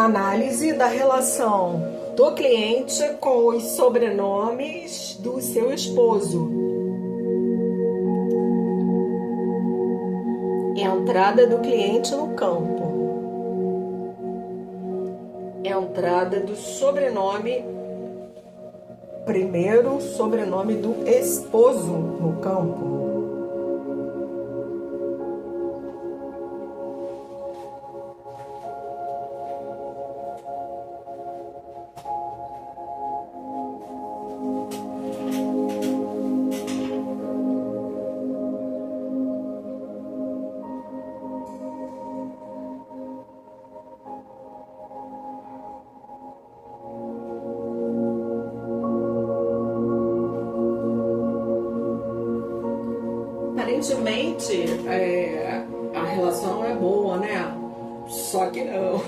Análise da relação do cliente com os sobrenomes do seu esposo. Entrada do cliente no campo. Entrada do sobrenome, primeiro sobrenome do esposo no campo. Aparentemente, a relação é boa, né? Só que não.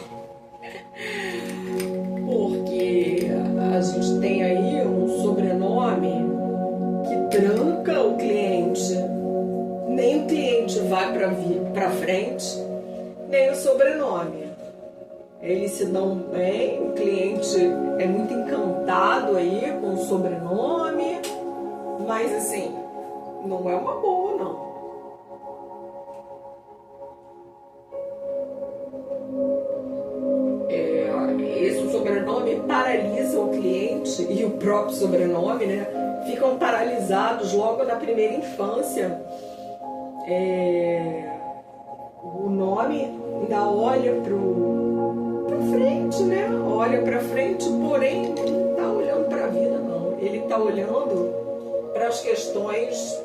Porque a gente tem aí um sobrenome que tranca o cliente. Nem o cliente vai para frente, nem o sobrenome. Eles se dão bem, o cliente é muito encantado aí com o sobrenome, mas assim, não é uma boa, não. Esse sobrenome paralisa o cliente e o próprio sobrenome, né? Ficam paralisados logo na primeira infância. O nome ainda olha para frente, né? Olha para frente, porém não está olhando para a vida, não. Ele está olhando para as questões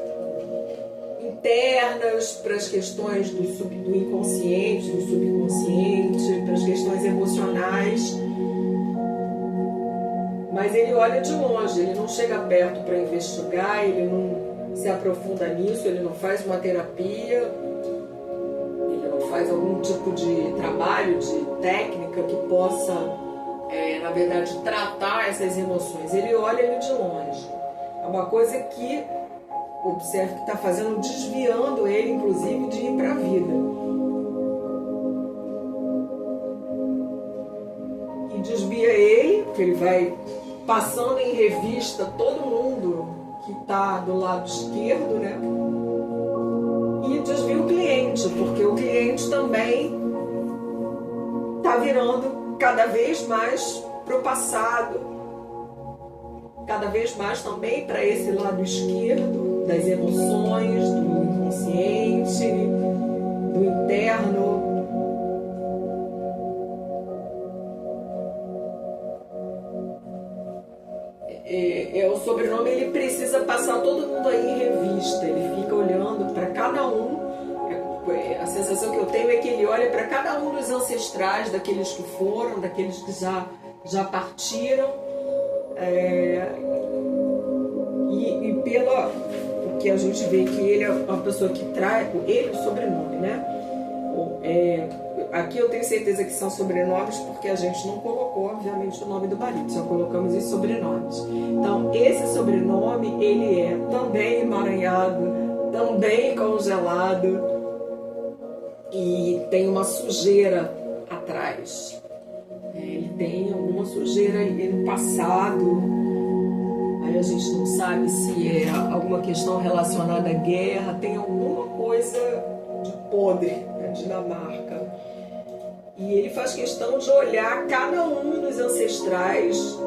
internas, para as questões do inconsciente, do subconsciente, para as questões emocionais. Mas ele olha de longe, ele não chega perto para investigar, ele não se aprofunda nisso, ele não faz uma terapia, ele não faz algum tipo de trabalho, de técnica que possa, na verdade, tratar essas emoções. Ele olha ele de longe. É uma coisa que observe que está fazendo, desviando ele, inclusive, de ir para a vida. E desvia ele, porque ele vai passando em revista todo mundo que está do lado esquerdo, né? E desvia o cliente, porque o cliente também está virando cada vez mais para o passado, cada vez mais também para esse lado esquerdo das emoções, do inconsciente, do interno. O sobrenome, ele precisa passar todo mundo aí em revista, ele fica olhando para cada um. A sensação que eu tenho é que ele olha para cada um dos ancestrais, daqueles que foram, daqueles que já partiram, e pelo que a gente vê que ele é uma pessoa que traz, ele é o sobrenome, né? Aqui eu tenho certeza que são sobrenomes porque a gente não colocou, obviamente, o nome do marido, só colocamos os sobrenomes. Então, esse sobrenome, ele é também emaranhado, também congelado e tem uma sujeira atrás. Ele tem alguma sujeira ali no passado. Aí a gente não sabe se é alguma questão relacionada à guerra, tem alguma coisa de podre na Dinamarca. E ele faz questão de olhar cada um dos ancestrais,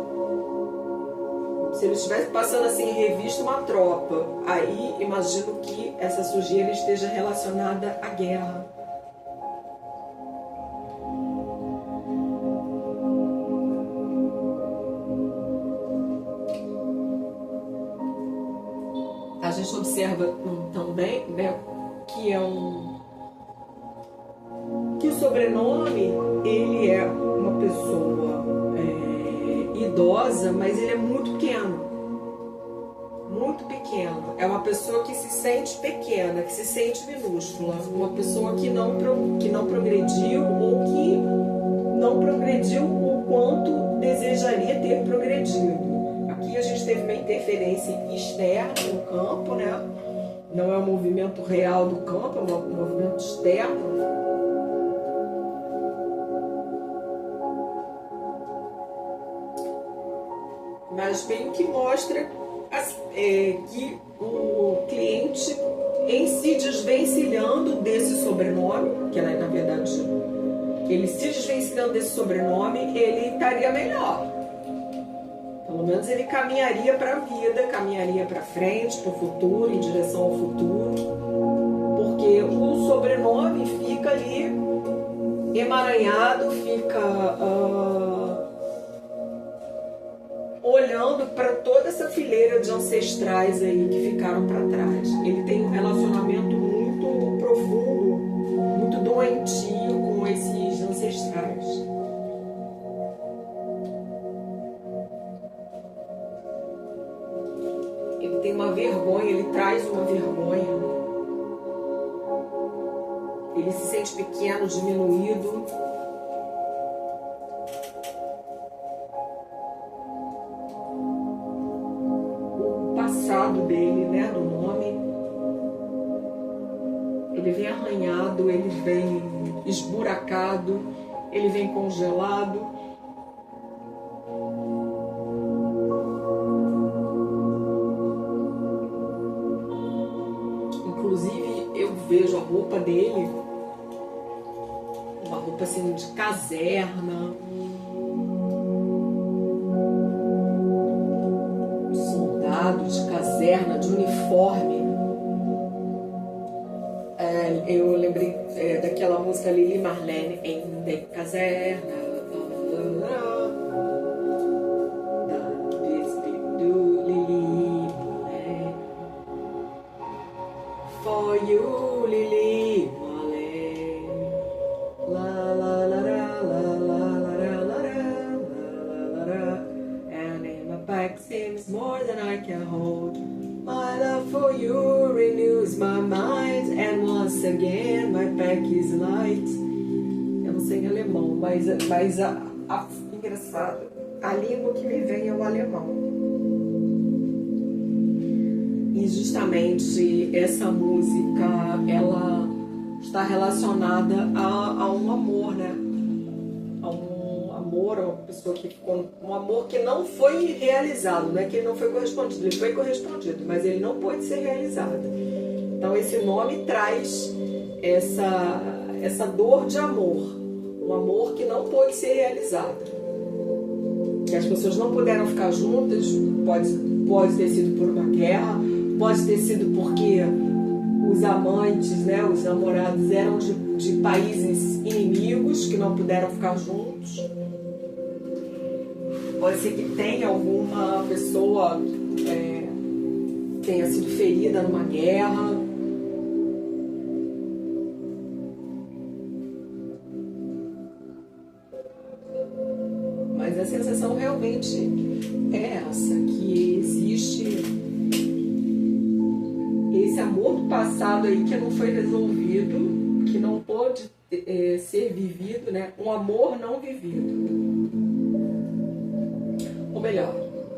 se ele estivesse passando assim em revista uma tropa. Aí imagino que essa sujeira esteja relacionada à guerra. A gente observa também, né, que que o sobrenome, ele é uma pessoa idosa, mas ele é muito pequeno. Muito pequeno. É uma pessoa que se sente pequena, que se sente minúscula. Uma pessoa que não progrediu ou que não progrediu o quanto desejaria ter progredido. Aqui a gente teve uma interferência externa no campo, né? Não é um movimento real do campo, é um movimento externo. mas meio que mostra que o cliente, em se desvencilhando desse sobrenome, que ela, na verdade, ele se desvencilhando desse sobrenome, ele estaria melhor. Pelo menos ele caminharia para a vida, caminharia para frente, para o futuro, em direção ao futuro, porque o sobrenome fica ali emaranhado, fica olhando para toda essa fileira de ancestrais aí que ficaram para trás. Ele tem um relacionamento muito profundo, muito doentio com esses ancestrais. Ele tem uma vergonha, ele traz uma vergonha. Ele se sente pequeno, diminuído. O passado dele, né, do nome, ele vem arranhado, ele vem esburacado, ele vem congelado. Inclusive, eu vejo a roupa dele, uma roupa assim de caserna, soldado de caserna, de uniforme. Eu lembrei daquela música Lili Marlene, em de caserna. For you, Lili Marlene. La la la la la la la la la la. And in my back seems more than I can hold. My love for you renews my mind, and once again my back is light. Eu não sei em alemão, mas engraçado, a língua que me vem é o alemão. E justamente essa música, ela está relacionada a um amor, né? A uma pessoa que ficou, um amor que não foi realizado, não é que ele não foi correspondido, ele foi correspondido, mas ele não pôde ser realizado. Então esse nome traz essa dor de amor, um amor que não pôde ser realizado, que as pessoas não puderam ficar juntas, pode ter sido por uma guerra, pode ter sido porque os amantes, né, os namorados eram de países inimigos que não puderam ficar juntos. Pode ser que tenha alguma pessoa tenha sido ferida numa guerra. Mas a sensação realmente é essa, que existe esse amor do passado aí que não foi resolvido, que não pôde ser vivido, né? Um amor não vivido. Ou melhor,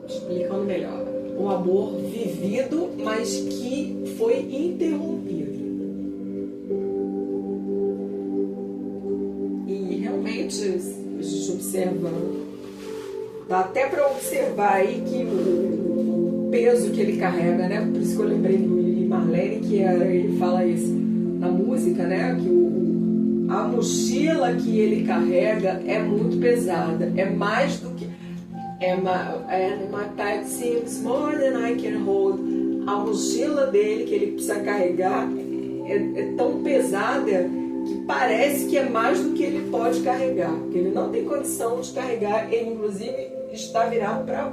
explicando melhor, um amor vivido, mas que foi interrompido. E realmente a gente observa, dá até para observar aí que o peso que ele carrega, né? Por isso que eu lembrei do Lili Marlene, que ele fala isso na música, né? Que a mochila que ele carrega é muito pesada, é mais do que my bag seems more than I can hold. A mochila dele que ele precisa carregar é tão pesada que parece que é mais do que ele pode carregar, porque ele não tem condição de carregar, ele inclusive está virado para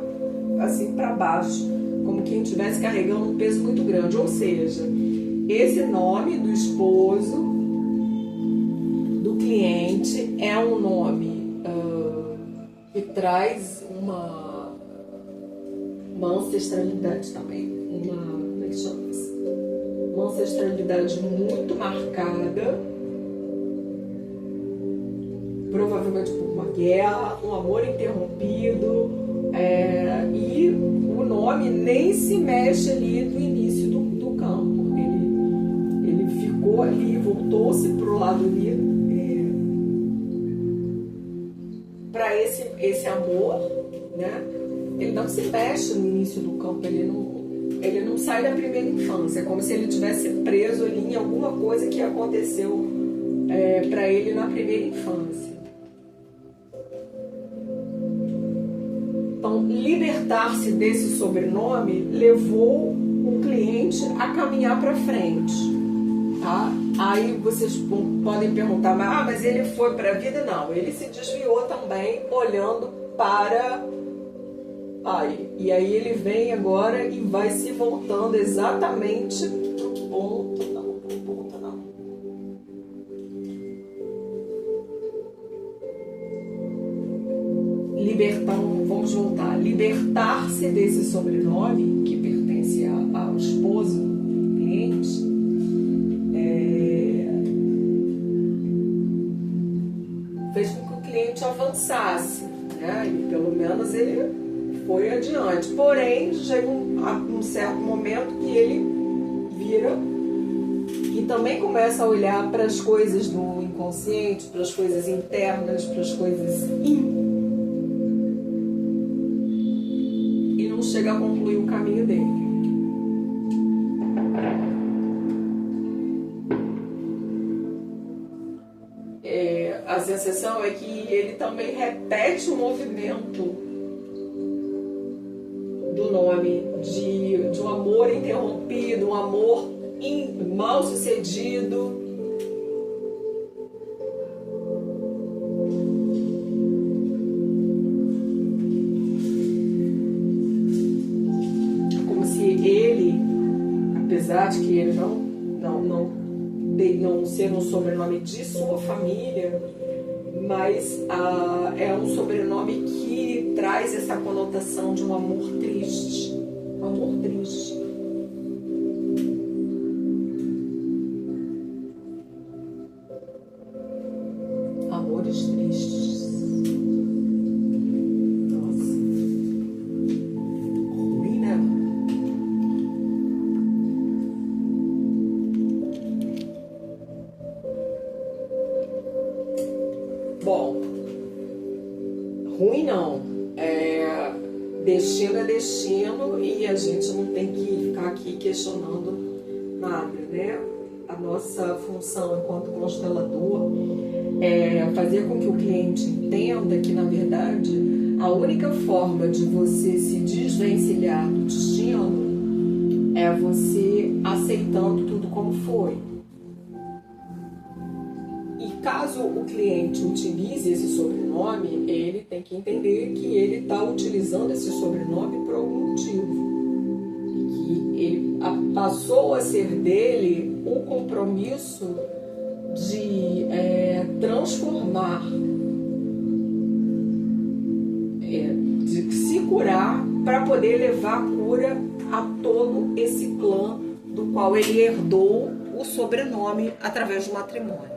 baixo, como quem estivesse carregando um peso muito grande. Ou seja, esse nome do esposo do cliente é um nome que traz uma ancestralidade também, como é que chama isso? Uma ancestralidade muito marcada, provavelmente por uma guerra, um amor interrompido, e o nome nem se mexe ali do início do campo. Ele ficou ali, voltou-se para o lado ali, para esse amor, né? ele não se mexe no início do campo, ele não sai da primeira infância, é como se ele tivesse preso ali em alguma coisa que aconteceu para ele na primeira infância. Então, libertar-se desse sobrenome levou o cliente a caminhar para frente, tá? Aí vocês podem perguntar, mas ele foi para a vida? Não, ele se desviou também olhando para Pai. E aí ele vem agora e vai se voltando exatamente para o ponto, não. Vamos voltar. Libertar-se desse sobrenome que pertence ao esposo do cliente fez com que o cliente avançasse, né? E pelo menos ele foi adiante. Porém, chega um certo momento que ele vira e também começa a olhar para as coisas do inconsciente, para as coisas internas, para as coisas e não chega a concluir o caminho dele. A sensação é que ele também repete o movimento do nome de um amor interrompido, um amor mal sucedido. Como se ele, apesar de que ele não ser um sobrenome de sua família, mas é um sobrenome que traz essa conotação de um amor triste. Um amor triste. Amores tristes. Nossa. Ruim, né? Bom, ruim não, destino é destino e a gente não tem que ficar aqui questionando nada, né? A nossa função enquanto constelador é fazer com que o cliente entenda que, na verdade, a única forma de você se desvencilhar do destino é você aceitando tudo como foi. Caso o cliente utilize esse sobrenome, ele tem que entender que ele está utilizando esse sobrenome por algum motivo. E que ele passou a ser dele o compromisso de transformar, de se curar para poder levar a cura a todo esse clã do qual ele herdou o sobrenome através do matrimônio.